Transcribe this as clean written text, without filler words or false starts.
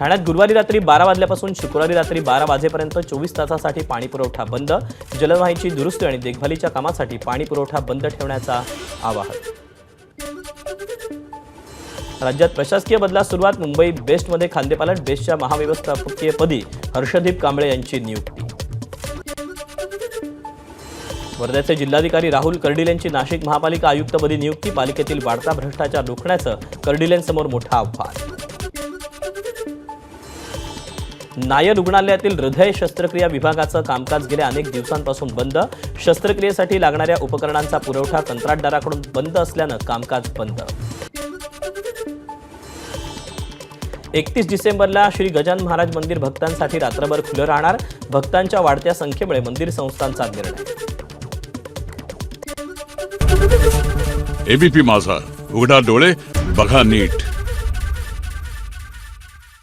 ठाण्यात गुरुवारी रात्री 12 वाजल्यापासून शुक्रवारी रात्री 12 वाजेपर्यंत 24 तासासाठी पाणी पुरवठा बंद. जलवाहिनीची दुरुस्ती आणि देखभालीच्या कामासाठी पाणी पुरवठा बंद ठेवण्याचा आवाहन. राज्यात प्रशासकीय बदलास सुरुवात. मुंबई बेस्टमध्ये खांदेपालट. बेस्टच्या महाव्यवस्थापकीयपदी हर्षदीप कांबळे यांची नियुक्ती. वर्ध्याचे जिल्हाधिकारी राहुल कर्डिलेंची नाशिक महापालिका आयुक्तपदी नियुक्ती. पालिकेतील वाढता भ्रष्टाचार रोखण्याचं कर्डिलेंसमोर मोठं आव्हान. नायर रुग्णालयातील हृदय शस्त्रक्रिया विभागाचं कामकाज गेल्या अनेक दिवसांपासून बंद. शस्त्रक्रियेसाठी लागणाऱ्या उपकरणांचा पुरवठा कंत्राटदाराकडून बंद असल्यानं कामकाज बंद. 31 डिसेंबरला श्री गजानन महाराज मंदिर भक्तांसाठी रात्रभर खुलं राहणार. भक्तांच्या वाढत्या संख्येमुळे मंदिर संस्थांचा निर्णय. एबीपी माझा, उघडा डोळे बघा नीट.